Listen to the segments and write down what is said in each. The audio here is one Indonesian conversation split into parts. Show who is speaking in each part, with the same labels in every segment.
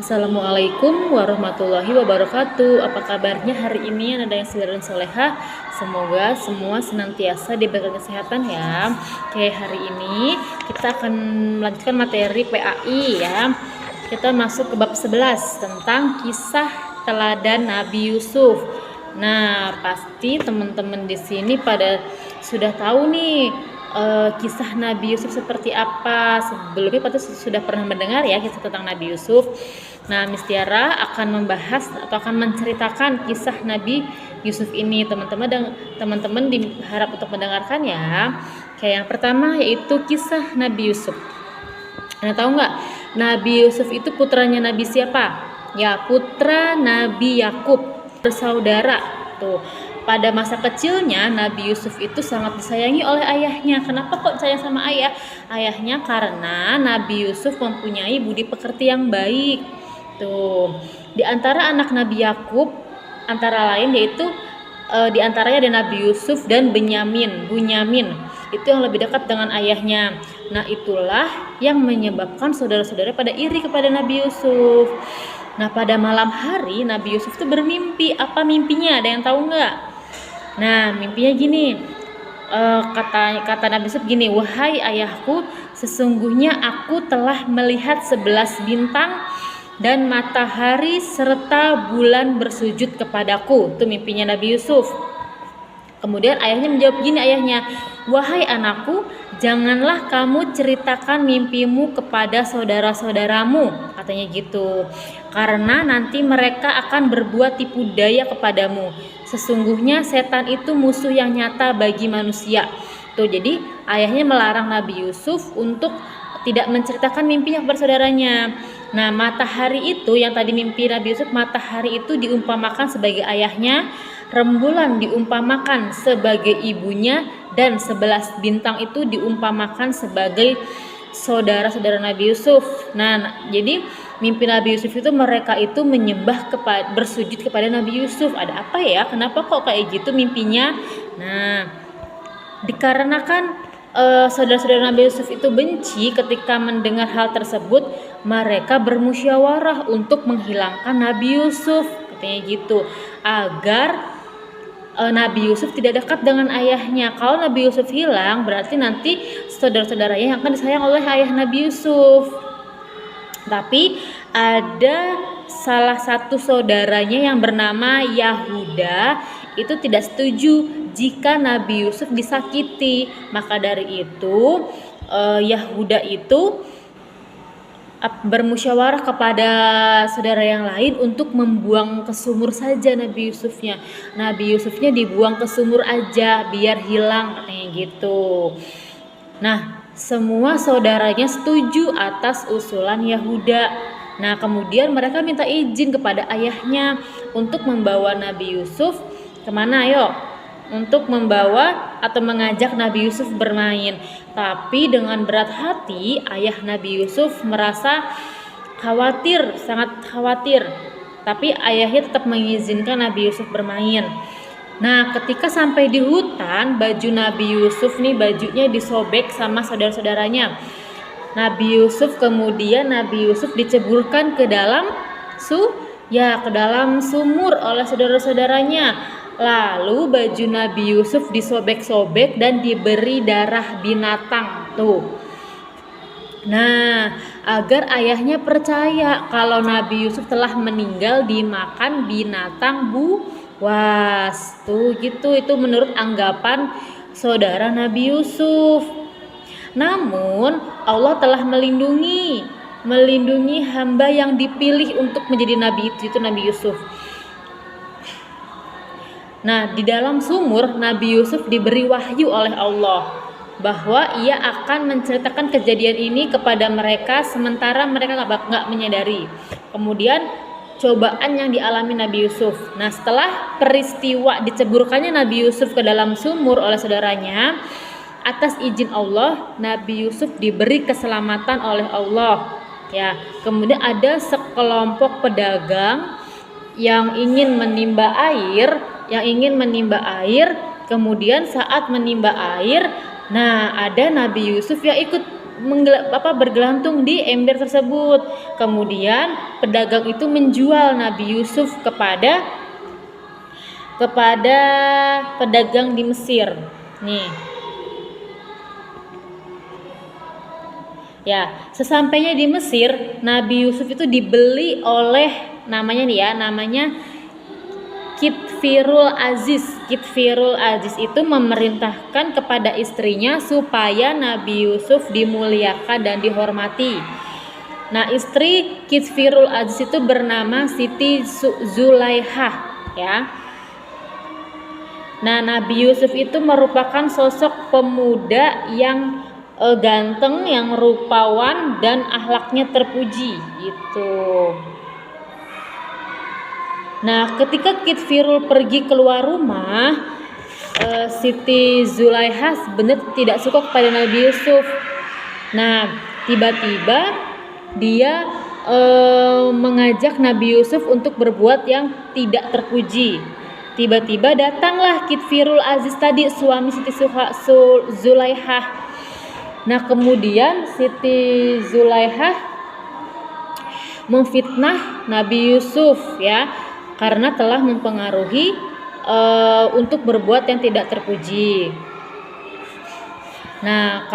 Speaker 1: Assalamualaikum warahmatullahi wabarakatuh. Apa kabarnya hari ini Anda yang saleh dan soleha? Semoga semua senantiasa diberikan kesehatan ya. Oke, hari ini kita akan melanjutkan materi PAI ya. Kita masuk ke bab 11 tentang kisah teladan Nabi Yusuf. Nah, pasti teman-teman di sini pada sudah tahu nih kisah Nabi Yusuf seperti apa. Sebelumnya pasti sudah pernah mendengar ya kisah tentang Nabi Yusuf. Nah, Miss Tiara akan membahas atau akan menceritakan kisah Nabi Yusuf ini. Teman-teman diharap untuk mendengarkan ya. Kayak yang pertama yaitu kisah Nabi Yusuf. Anda tahu nggak? Nabi Yusuf itu putranya Nabi siapa? Ya, putra Nabi Yakub, bersaudara. Tuh, pada masa kecilnya Nabi Yusuf itu sangat disayangi oleh ayahnya. Kenapa kok sayang sama ayah? Ayahnya karena Nabi Yusuf mempunyai budi pekerti yang baik. Tuh, di antara anak Nabi Yakub antara lain yaitu di antaranya ada Nabi Yusuf dan Bunyamin. Itu yang lebih dekat dengan ayahnya. Nah, itulah yang menyebabkan saudara-saudara pada iri kepada Nabi Yusuf. Nah, pada malam hari Nabi Yusuf itu bermimpi. Apa mimpinya? Ada yang tahu nggak? Nah, mimpinya gini. Kata Nabi Yusuf gini, "Wahai ayahku, sesungguhnya aku telah melihat 11 bintang dan matahari serta bulan bersujud kepadaku." Itu mimpinya Nabi Yusuf. Kemudian ayahnya menjawab gini, "Wahai anakku, janganlah kamu ceritakan mimpimu kepada saudara-saudaramu," katanya gitu, "karena nanti mereka akan berbuat tipu daya kepadamu. Sesungguhnya setan itu musuh yang nyata bagi manusia." Tuh, jadi ayahnya melarang Nabi Yusuf untuk tidak menceritakan mimpinya kepada saudaranya. Nah, matahari itu yang tadi mimpi Nabi Yusuf, matahari itu diumpamakan sebagai ayahnya, rembulan diumpamakan sebagai ibunya, dan 11 bintang itu diumpamakan sebagai saudara-saudara Nabi Yusuf. Nah, jadi mimpi Nabi Yusuf itu mereka itu bersujud kepada Nabi Yusuf. Ada apa ya? Kenapa kok kayak gitu mimpinya? Nah, dikarenakan saudara-saudara Nabi Yusuf itu benci ketika mendengar hal tersebut, mereka bermusyawarah untuk menghilangkan Nabi Yusuf, katanya gitu, agar Nabi Yusuf tidak dekat dengan ayahnya. Kalau Nabi Yusuf hilang, berarti nanti saudara-saudaranya yang akan disayang oleh ayah Nabi Yusuf. Tapi ada salah satu saudaranya yang bernama Yahuda itu tidak setuju jika Nabi Yusuf disakiti. Maka dari itu Yahuda itu bermusyawarah kepada saudara yang lain untuk membuang ke sumur saja Nabi Yusufnya. Nabi Yusufnya dibuang ke sumur aja biar hilang, katanya gitu. Nah, semua saudaranya setuju atas usulan Yahuda. Nah, kemudian mereka minta izin kepada ayahnya untuk membawa Nabi Yusuf kemana? Ayo, untuk membawa atau mengajak Nabi Yusuf bermain. Tapi dengan berat hati ayah Nabi Yusuf merasa khawatir, sangat khawatir. Tapi ayahnya tetap mengizinkan Nabi Yusuf bermain. Nah, ketika sampai di hutan, baju Nabi Yusuf nih, bajunya disobek sama saudara-saudaranya. Nabi Yusuf diceburkan ke dalam sumur oleh saudara-saudaranya. Lalu baju Nabi Yusuf disobek-sobek dan diberi darah binatang. Tuh. Nah, agar ayahnya percaya kalau Nabi Yusuf telah meninggal dimakan binatang buas. Tuh gitu, itu menurut anggapan saudara Nabi Yusuf. Namun Allah telah melindungi hamba yang dipilih untuk menjadi nabi itu Nabi Yusuf. Nah, di dalam sumur Nabi Yusuf diberi wahyu oleh Allah bahwa ia akan menceritakan kejadian ini kepada mereka sementara mereka nggak menyadari. Kemudian cobaan yang dialami Nabi Yusuf. Nah, setelah peristiwa diceburkannya Nabi Yusuf ke dalam sumur oleh saudaranya, atas izin Allah Nabi Yusuf diberi keselamatan oleh Allah. Ya, kemudian ada sekelompok pedagang yang ingin menimba air, kemudian saat menimba air, nah ada Nabi Yusuf yang ikut bergelantung di ember tersebut. Kemudian pedagang itu menjual Nabi Yusuf kepada pedagang di Mesir. Nih. Ya, sesampainya di Mesir, Nabi Yusuf itu dibeli oleh namanya Kitfirul Aziz. Kitfirul Aziz itu memerintahkan kepada istrinya supaya Nabi Yusuf dimuliakan dan dihormati. Nah, istri Kitfirul Aziz itu bernama Siti Zulaihah, ya. Nah, Nabi Yusuf itu merupakan sosok pemuda yang ganteng, yang rupawan dan akhlaknya terpuji gitu. Nah, ketika Kitfirul pergi keluar rumah, Siti Zulaihah sebenarnya tidak suka kepada Nabi Yusuf. Nah, tiba-tiba dia mengajak Nabi Yusuf untuk berbuat yang tidak terpuji. Tiba-tiba datanglah Kitfirul Aziz tadi, suami Siti Zulaihah. Nah, kemudian Siti Zulaihah memfitnah Nabi Yusuf, ya, karena telah mempengaruhi untuk berbuat yang tidak terpuji. Nah,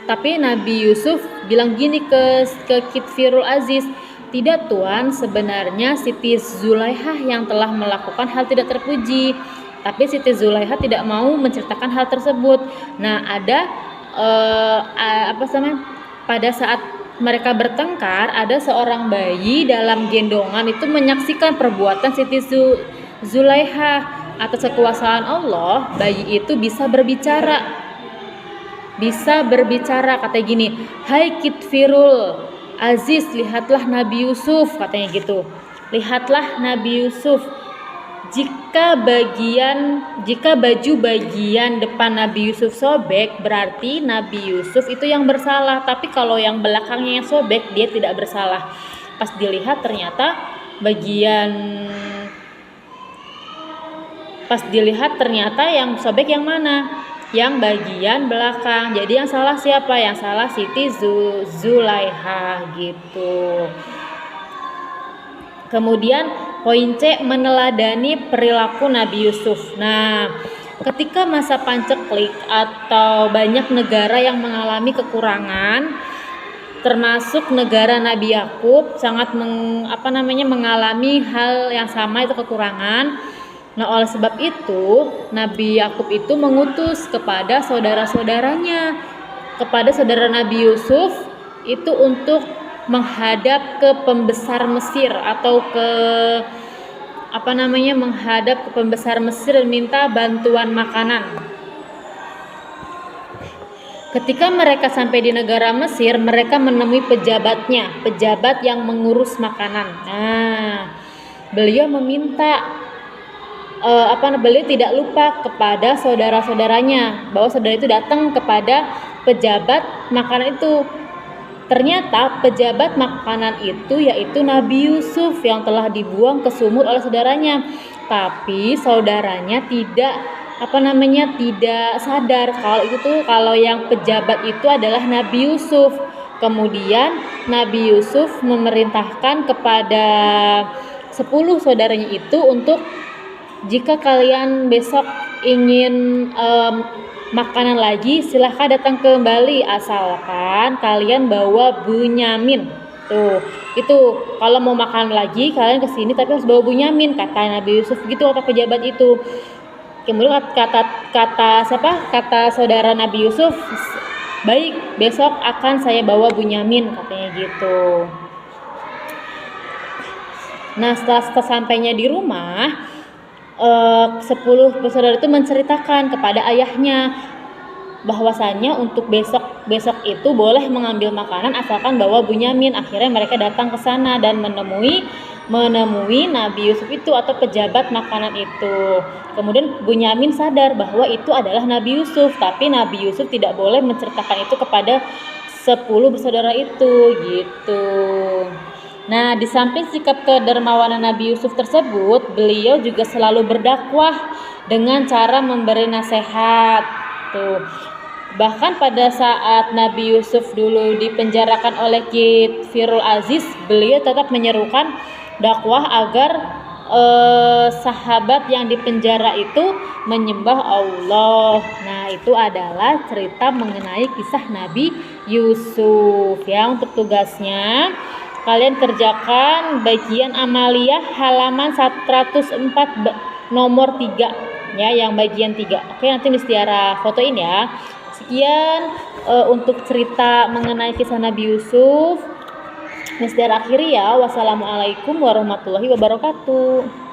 Speaker 1: tapi Nabi Yusuf bilang gini ke Kitfirul Aziz, tidak tuan, sebenarnya Siti Zulaihah yang telah melakukan hal tidak terpuji. Tapi Siti Zulaihah tidak mau menceritakan hal tersebut. Nah, ada pada saat mereka bertengkar, ada seorang bayi dalam gendongan itu menyaksikan perbuatan Siti Zulaihah. Atas kekuasaan Allah, bayi itu bisa berbicara, katanya gini, hai Kitfirul Aziz, lihatlah Nabi Yusuf, katanya gitu. Lihatlah Nabi Yusuf. Jika baju bagian depan Nabi Yusuf sobek, berarti Nabi Yusuf itu yang bersalah. Tapi kalau yang belakangnya yang sobek, dia tidak bersalah. Pas dilihat ternyata yang sobek yang mana? Yang bagian belakang. Jadi yang salah siapa? Yang salah Siti Zulaihah gitu. Kemudian poin C, meneladani perilaku Nabi Yusuf. Nah, ketika masa panceklik atau banyak negara yang mengalami kekurangan, termasuk negara Nabi Yakub sangat mengalami hal yang sama, itu kekurangan. Nah, oleh sebab itu Nabi Yakub itu mengutus kepada saudara-saudaranya, kepada saudara Nabi Yusuf itu untuk menghadap ke pembesar Mesir atau menghadap ke pembesar Mesir dan minta bantuan makanan. Ketika mereka sampai di negara Mesir, mereka menemui pejabat yang mengurus makanan. Nah, beliau meminta beliau tidak lupa kepada saudara-saudaranya bahwa saudara itu datang kepada pejabat makanan itu. Ternyata pejabat makanan itu yaitu Nabi Yusuf yang telah dibuang ke sumur oleh saudaranya. Tapi saudaranya tidak sadar kalau yang pejabat itu adalah Nabi Yusuf. Kemudian Nabi Yusuf memerintahkan kepada 10 saudaranya itu untuk, jika kalian besok ingin makanan lagi, silahkan datang kembali asalkan kalian bawa Bunyamin. Tuh, itu kalau mau makan lagi kalian kesini tapi harus bawa Bunyamin, kata Nabi Yusuf gitu, kata pejabat itu. Kemudian kata saudara Nabi Yusuf, baik, besok akan saya bawa Bunyamin, katanya gitu. Nah, setelah sampainya di rumah, 10 bersaudara itu menceritakan kepada ayahnya bahwasannya untuk besok itu boleh mengambil makanan asalkan bawa Bunyamin. Akhirnya mereka datang ke sana dan menemui Nabi Yusuf itu atau pejabat makanan itu. Kemudian Bunyamin sadar bahwa itu adalah Nabi Yusuf, tapi Nabi Yusuf tidak boleh menceritakan itu kepada 10 bersaudara itu gitu. Nah, di samping sikap kedermawanan Nabi Yusuf tersebut, beliau juga selalu berdakwah dengan cara memberi nasihat. Tuh. Bahkan pada saat Nabi Yusuf dulu dipenjarakan oleh Firul Aziz, beliau tetap menyerukan dakwah agar sahabat yang dipenjara itu menyembah Allah. Nah, itu adalah cerita mengenai kisah Nabi Yusuf. Ya, untuk tugasnya kalian kerjakan bagian amaliyah halaman 104 nomor 3 ya, yang bagian 3. Oke, nanti Miss Tiara fotoin ya. Sekian untuk cerita mengenai kisah Nabi Yusuf. Miss Tiara akhiri ya. Wassalamualaikum warahmatullahi wabarakatuh.